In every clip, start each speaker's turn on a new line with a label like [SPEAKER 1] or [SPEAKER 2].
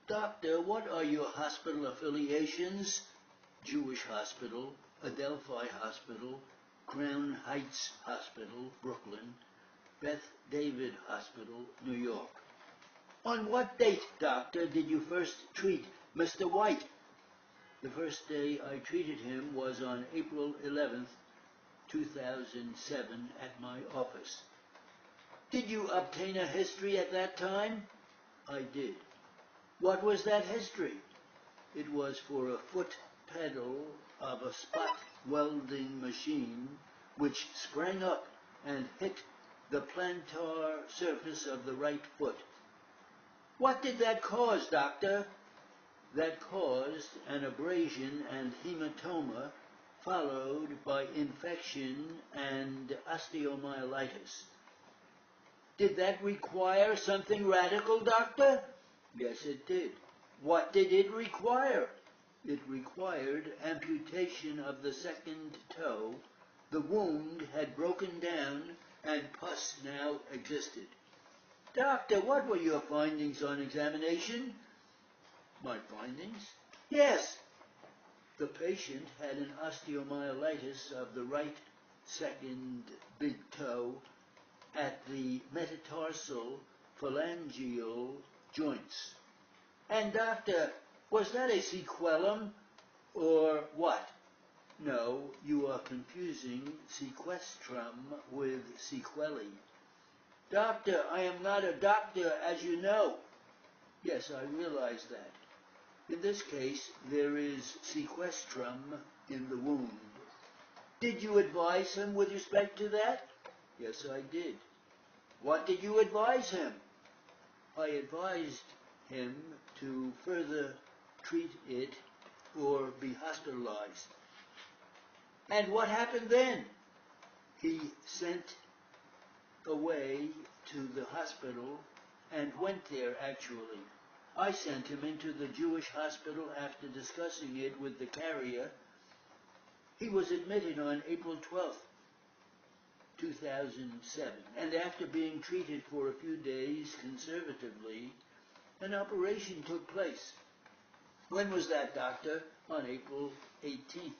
[SPEAKER 1] Doctor, what are your hospital affiliations? Jewish Hospital, Adelphi Hospital, Crown Heights Hospital, Brooklyn, Beth David Hospital, New York. On what date, doctor, did you first treat Mr. White? The first day I treated him was on April 11th, 2007, at my office. Did you obtain a history at that time? I did. What was that history? It was for a foot pedal of a spot welding machine which sprang up and hit the plantar surface of the right foot. What did that cause, doctor? That caused an abrasion and hematoma, followed by infection and osteomyelitis. Did that require something radical, doctor? Yes, it did. What did it require? It required amputation of the second toe. The wound had broken down and pus now existed. Doctor, what were your findings on examination? My findings? Yes. The patient had an osteomyelitis of the right second big toe at the metatarsal phalangeal joints. And doctor, was that a sequelum or what? No, you are confusing sequestrum with sequelae. Doctor, I am not a doctor, as you know. Yes, I realize that. In this case, there is sequestrum in the wound. Did you advise him with respect to that? Yes, I did. What did you advise him? I advised him to further treat it or be hospitalized. And what happened then? He sent away to the hospital and went there actually. I sent him into the Jewish hospital after discussing it with the carrier. He was admitted on April 12th, 2007, and after being treated for a few days conservatively, an operation took place. When was that, doctor? On April 18th,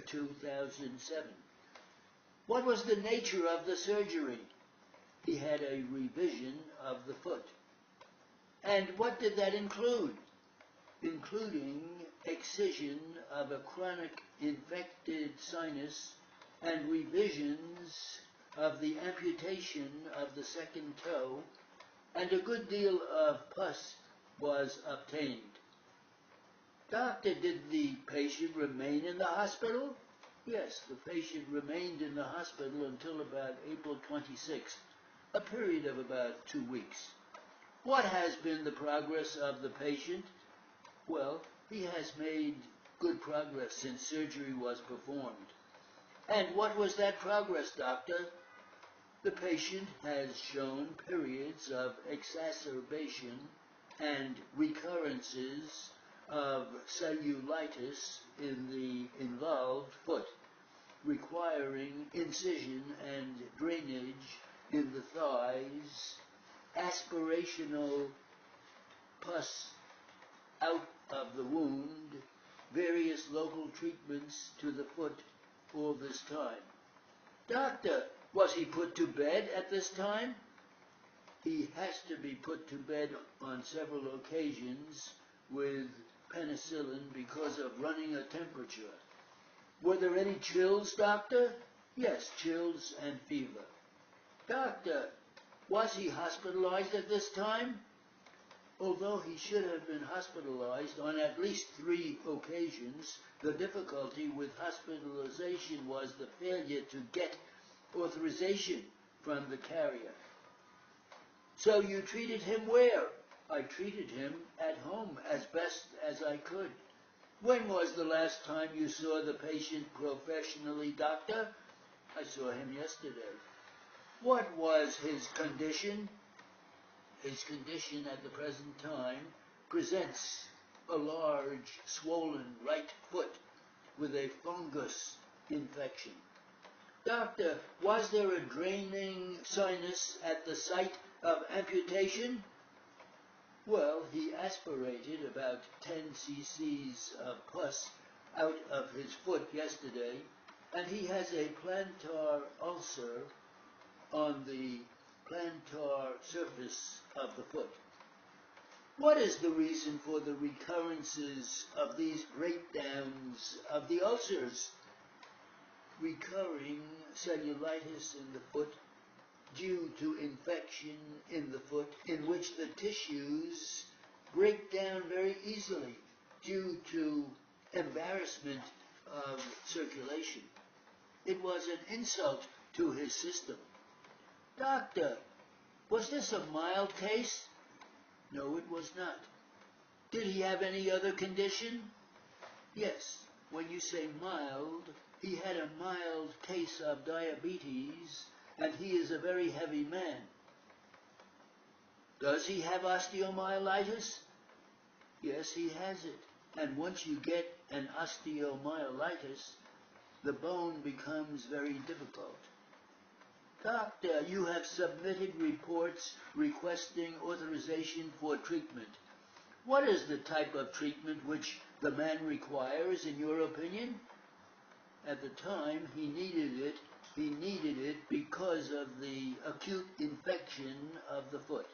[SPEAKER 1] 2007. What was the nature of the surgery? He had a revision of the foot. And what did that include? Including excision of a chronic infected sinus and revisions of the amputation of the second toe, and a good deal of pus was obtained. Doctor, did the patient remain in the hospital? Yes, the patient remained in the hospital until about April 26th, a period of about 2 weeks. What has been the progress of the patient? Well, he has made good progress since surgery was performed. And what was that progress, doctor? The patient has shown periods of exacerbation and recurrences of cellulitis in the involved foot, requiring incision and drainage in the thighs, aspirational pus out of the wound, various local treatments to the foot all this time. Doctor, was he put to bed at this time? He has to be put to bed on several occasions with penicillin because of running a temperature. Were there any chills, doctor? Yes, chills and fever. Doctor, was he hospitalized at this time? Although he should have been hospitalized on at least 3 occasions, the difficulty with hospitalization was the failure to get authorization from the carrier. So you treated him where? I treated him at home as best as I could. When was the last time you saw the patient professionally, doctor? I saw him yesterday. What was his condition? His condition at the present time presents a large, swollen right foot with a fungus infection. Doctor, was there a draining sinus at the site of amputation? Well, he aspirated about 10 cc's of pus out of his foot yesterday, and he has a plantar ulcer on the plantar surface of the foot. What is the reason for the recurrences of these breakdowns of the ulcers? Recurring cellulitis in the foot due to infection in the foot in which the tissues break down very easily due to embarrassment of circulation. It was an insult to his system. Doctor, was this a mild case? No, it was not. Did he have any other condition? Yes. When you say mild, he had a mild case of diabetes, and he is a very heavy man. Does he have osteomyelitis? Yes, he has it. And once you get an osteomyelitis, the bone becomes very difficult. Doctor, you have submitted reports requesting authorization for treatment. What is the type of treatment which the man requires, in your opinion? At the time, he needed it because of the acute infection of the foot.